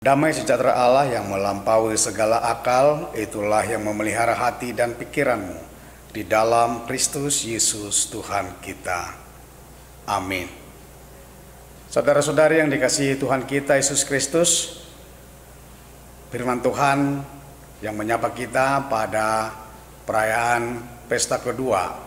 Damai sejahtera Allah yang melampaui segala akal, itulah yang memelihara hati dan pikiranmu di dalam Kristus Yesus Tuhan kita. Amin. Saudara-saudari yang dikasihi Tuhan kita Yesus Kristus, firman Tuhan yang menyapa kita pada perayaan pesta kedua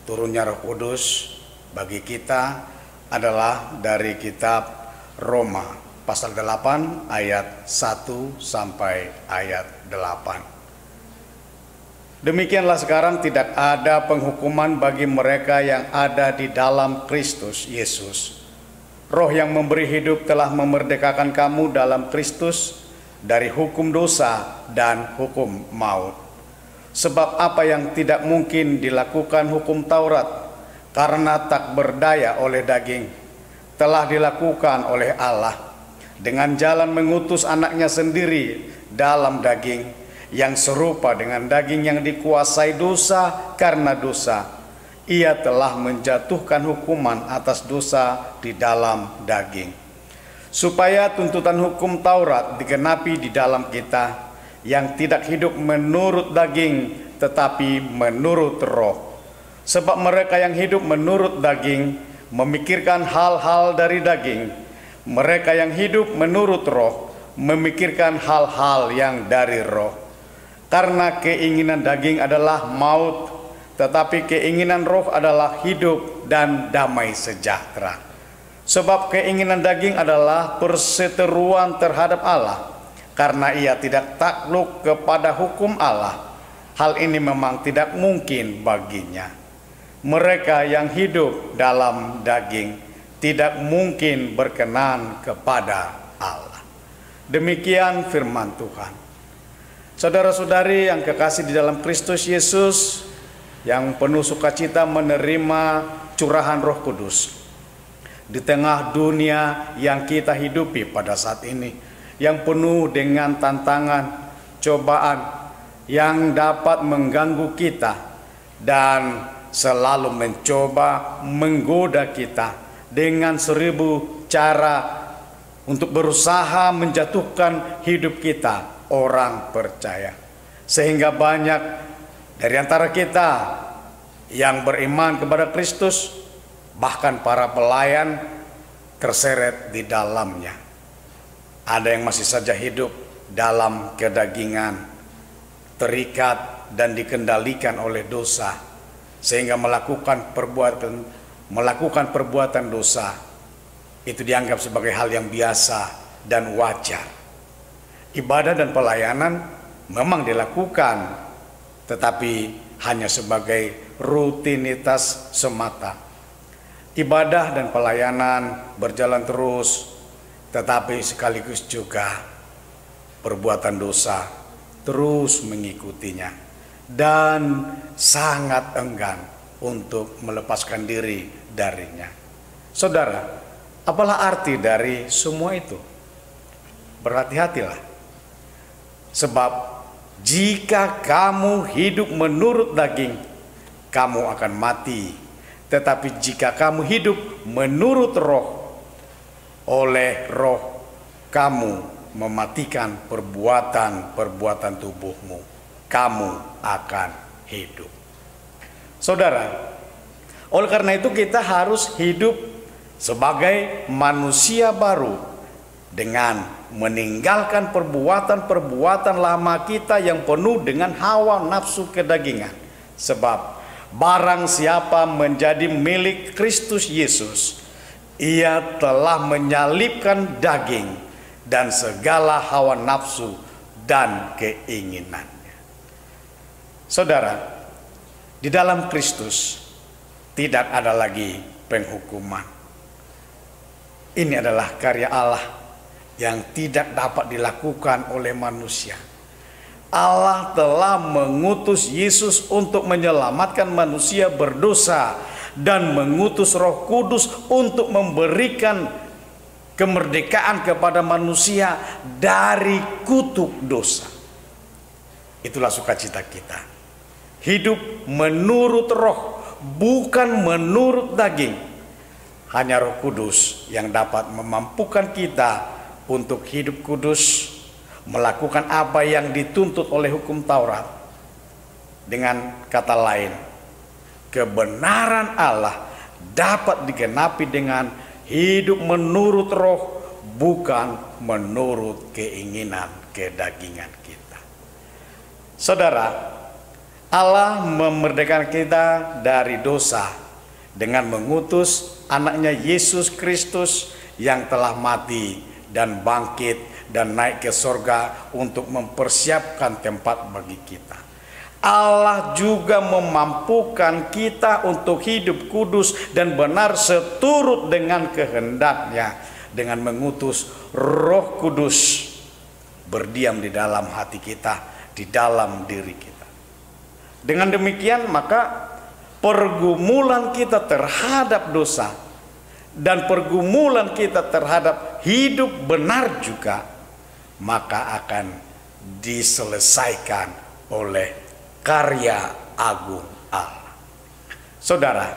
turunnya Roh Kudus bagi kita adalah dari kitab Roma pasal 8 ayat 1 sampai ayat 8. Demikianlah sekarang tidak ada penghukuman bagi mereka yang ada di dalam Kristus Yesus. Roh yang memberi hidup telah memerdekakan kamu dalam Kristus dari hukum dosa dan hukum maut. Sebab apa yang tidak mungkin dilakukan hukum Taurat karena tak berdaya oleh daging, telah dilakukan oleh Allah dengan jalan mengutus anaknya sendiri dalam daging, yang serupa dengan daging yang dikuasai dosa karena dosa. Ia telah menjatuhkan hukuman atas dosa di dalam daging, supaya tuntutan hukum Taurat digenapi di dalam kita, yang tidak hidup menurut daging tetapi menurut roh. Sebab mereka yang hidup menurut daging memikirkan hal-hal dari daging, mereka yang hidup menurut roh memikirkan hal-hal yang dari roh. Karena keinginan daging adalah maut, tetapi keinginan roh adalah hidup dan damai sejahtera. Sebab keinginan daging adalah perseteruan terhadap Allah, karena ia tidak takluk kepada hukum Allah. Hal ini memang tidak mungkin baginya. Mereka yang hidup dalam daging tidak mungkin berkenan kepada Allah. Demikian firman Tuhan. Saudara-saudari yang kekasih di dalam Kristus Yesus, yang penuh sukacita menerima curahan Roh Kudus di tengah dunia yang kita hidupi pada saat ini, yang penuh dengan tantangan, cobaan yang dapat mengganggu kita dan selalu mencoba menggoda kita dengan 1000 cara untuk berusaha menjatuhkan hidup kita, orang percaya. Sehingga banyak dari antara kita yang beriman kepada Kristus, bahkan para pelayan, terseret di dalamnya. Ada yang masih saja hidup dalam kedagingan, terikat dan dikendalikan oleh dosa, sehingga melakukan perbuatan dosa itu dianggap sebagai hal yang biasa dan wajar. Ibadah dan pelayanan memang dilakukan, tetapi hanya sebagai rutinitas semata. Ibadah dan pelayanan berjalan terus, tetapi sekaligus juga perbuatan dosa terus mengikutinya dan sangat enggan untuk melepaskan diri darinya. Saudara, apalah arti dari semua itu? Berhati-hatilah. Sebab jika kamu hidup menurut daging, kamu akan mati. Tetapi jika kamu hidup menurut roh, oleh roh kamu mematikan perbuatan-perbuatan tubuhmu, kamu akan hidup. Saudara, oleh karena itu kita harus hidup sebagai manusia baru dengan meninggalkan perbuatan-perbuatan lama kita yang penuh dengan hawa nafsu kedagingan. Sebab barang siapa menjadi milik Kristus Yesus, ia telah menyalibkan daging dan segala hawa nafsu dan keinginannya. Saudara, di dalam Kristus tidak ada lagi penghukuman. Ini adalah karya Allah yang tidak dapat dilakukan oleh manusia. Allah telah mengutus Yesus untuk menyelamatkan manusia berdosa dan mengutus Roh Kudus untuk memberikan kemerdekaan kepada manusia dari kutuk dosa. Itulah sukacita kita. Hidup menurut roh, bukan menurut daging. Hanya Roh Kudus yang dapat memampukan kita untuk hidup kudus, melakukan apa yang dituntut oleh hukum Taurat. Dengan kata lain, kebenaran Allah dapat digenapi dengan hidup menurut roh, bukan menurut keinginan kedagingan kita. Saudara, Allah memerdekakan kita dari dosa dengan mengutus anaknya Yesus Kristus yang telah mati dan bangkit dan naik ke sorga untuk mempersiapkan tempat bagi kita. Allah juga memampukan kita untuk hidup kudus dan benar seturut dengan kehendaknya dengan mengutus Roh Kudus berdiam di dalam hati kita, di dalam diri kita. Dengan demikian maka pergumulan kita terhadap dosa dan pergumulan kita terhadap hidup benar juga maka akan diselesaikan oleh karya agung Allah. Saudara,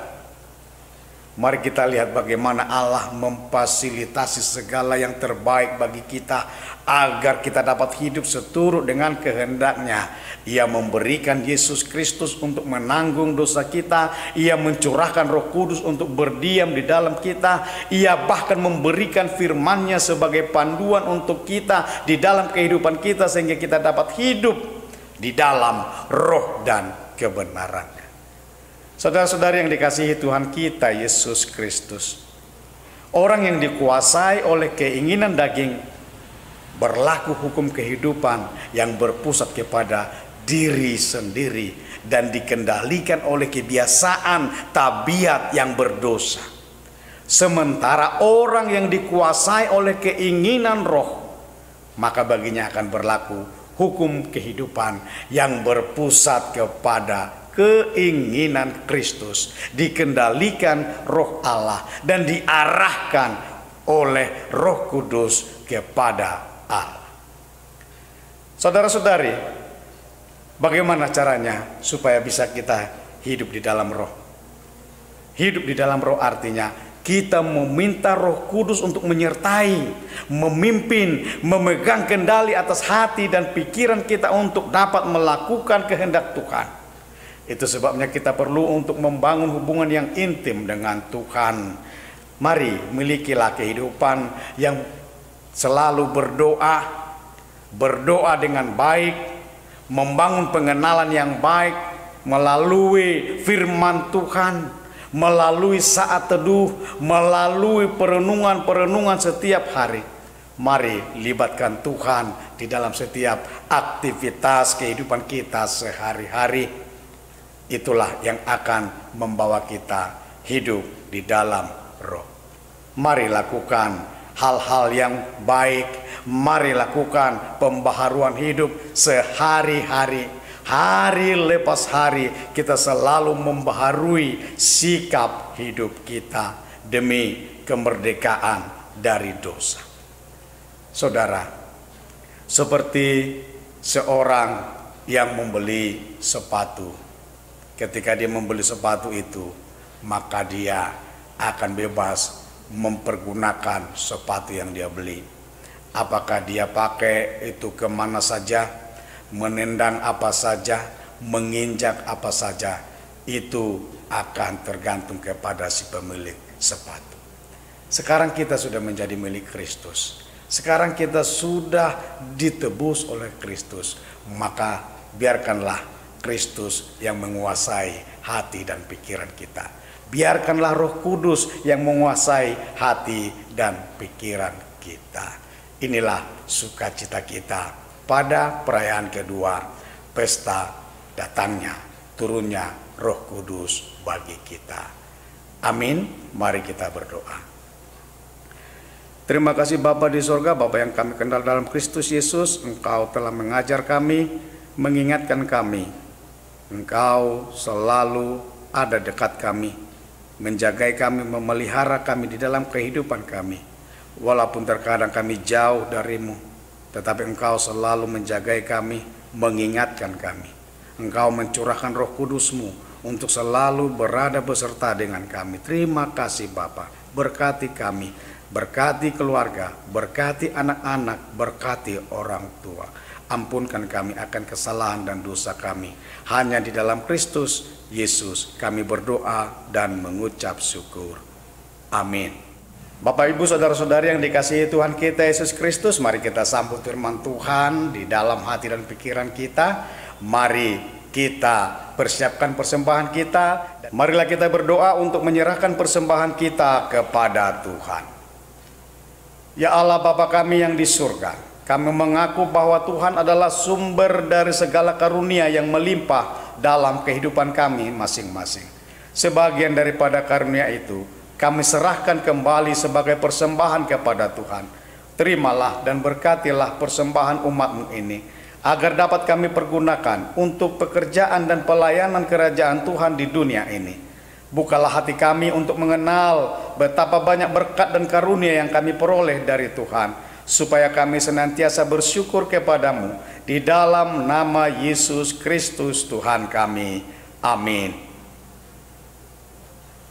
mari kita lihat bagaimana Allah memfasilitasi segala yang terbaik bagi kita agar kita dapat hidup seturut dengan kehendaknya. Ia memberikan Yesus Kristus untuk menanggung dosa kita. Ia mencurahkan Roh Kudus untuk berdiam di dalam kita. Ia bahkan memberikan firman-Nya sebagai panduan untuk kita di dalam kehidupan kita sehingga kita dapat hidup di dalam roh dan kebenarannya. Saudara-saudari yang dikasihi Tuhan kita Yesus Kristus, orang yang dikuasai oleh keinginan daging berlaku hukum kehidupan yang berpusat kepada diri sendiri dan dikendalikan oleh kebiasaan tabiat yang berdosa. Sementara orang yang dikuasai oleh keinginan roh, maka baginya akan berlaku hukum kehidupan yang berpusat kepada keinginan Kristus, dikendalikan Roh Allah dan diarahkan oleh Roh Kudus kepada Allah. Saudara-saudari, bagaimana caranya supaya bisa kita hidup di dalam roh? Hidup di dalam roh artinya kita meminta Roh Kudus untuk menyertai, memimpin, memegang kendali atas hati dan pikiran kita untuk dapat melakukan kehendak Tuhan. Itu sebabnya kita perlu untuk membangun hubungan yang intim dengan Tuhan. Mari milikilah kehidupan yang selalu berdoa dengan baik, membangun pengenalan yang baik melalui firman Tuhan, melalui saat teduh, melalui perenungan-perenungan setiap hari. Mari libatkan Tuhan di dalam setiap aktivitas kehidupan kita sehari-hari. Itulah yang akan membawa kita hidup di dalam roh. Mari lakukan hal-hal yang baik. Mari lakukan pembaharuan hidup sehari-hari. Hari lepas hari kita selalu membaharui sikap hidup kita demi kemerdekaan dari dosa. Saudara, seperti seorang yang membeli sepatu. Ketika dia membeli sepatu itu, maka dia akan bebas mempergunakan sepatu yang dia beli. Apakah dia pakai itu kemana saja, menendang apa saja, menginjak apa saja, itu akan tergantung kepada si pemilik sepatu. Sekarang kita sudah menjadi milik Kristus. Sekarang kita sudah ditebus oleh Kristus. Maka biarkanlah Kristus yang menguasai hati dan pikiran kita. Biarkanlah Roh Kudus yang menguasai hati dan pikiran kita. Inilah sukacita kita pada perayaan kedua, pesta datangnya, turunnya Roh Kudus bagi kita. Amin. Mari kita berdoa. Terima kasih Bapa di sorga, Bapa yang kami kenal dalam Kristus Yesus. Engkau telah mengajar kami, mengingatkan kami. Engkau selalu ada dekat kami, menjagai kami, memelihara kami di dalam kehidupan kami. Walaupun terkadang kami jauh darimu, tetapi Engkau selalu menjagai kami, mengingatkan kami. Engkau mencurahkan Roh Kudus-Mu untuk selalu berada beserta dengan kami. Terima kasih Bapa, berkati kami berkati keluarga, berkati anak-anak, berkati orang tua. Ampunkan kami akan kesalahan dan dosa kami. Hanya di dalam Kristus Yesus kami berdoa dan mengucap syukur. Amin. Bapak, Ibu, saudara-saudari yang dikasihi Tuhan kita Yesus Kristus, mari kita sambut firman Tuhan di dalam hati dan pikiran kita. Mari kita persiapkan persembahan kita. Marilah kita berdoa untuk menyerahkan persembahan kita kepada Tuhan. Ya Allah Bapa kami yang di surga, kami mengaku bahwa Tuhan adalah sumber dari segala karunia yang melimpah dalam kehidupan kami masing-masing. Sebagian daripada karunia itu kami serahkan kembali sebagai persembahan kepada Tuhan. Terimalah dan berkatilah persembahan umat-Mu ini, agar dapat kami pergunakan untuk pekerjaan dan pelayanan kerajaan Tuhan di dunia ini. Bukalah hati kami untuk mengenal betapa banyak berkat dan karunia yang kami peroleh dari Tuhan, supaya kami senantiasa bersyukur kepadamu di dalam nama Yesus Kristus Tuhan kami. Amin.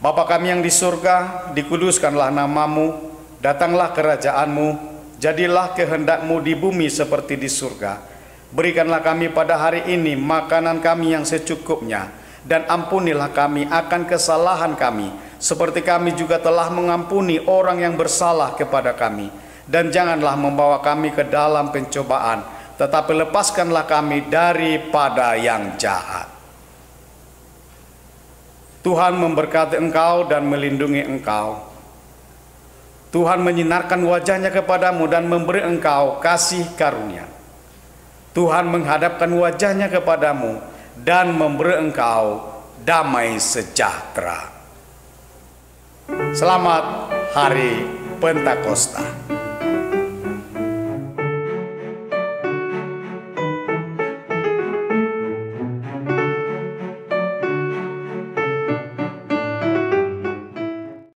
Bapa kami yang di surga, dikuduskanlah namamu, datanglah kerajaanmu, jadilah kehendak-Mu di bumi seperti di surga. Berikanlah kami pada hari ini makanan kami yang secukupnya, dan ampunilah kami akan kesalahan kami, seperti kami juga telah mengampuni orang yang bersalah kepada kami. Dan janganlah membawa kami ke dalam pencobaan, tetapi lepaskanlah kami daripada yang jahat. Tuhan memberkati engkau dan melindungi engkau. Tuhan menyinarkan wajah-Nya kepadamu dan memberi engkau kasih karunia. Tuhan menghadapkan wajah-Nya kepadamu dan memberi engkau damai sejahtera. Selamat Hari Pentakosta.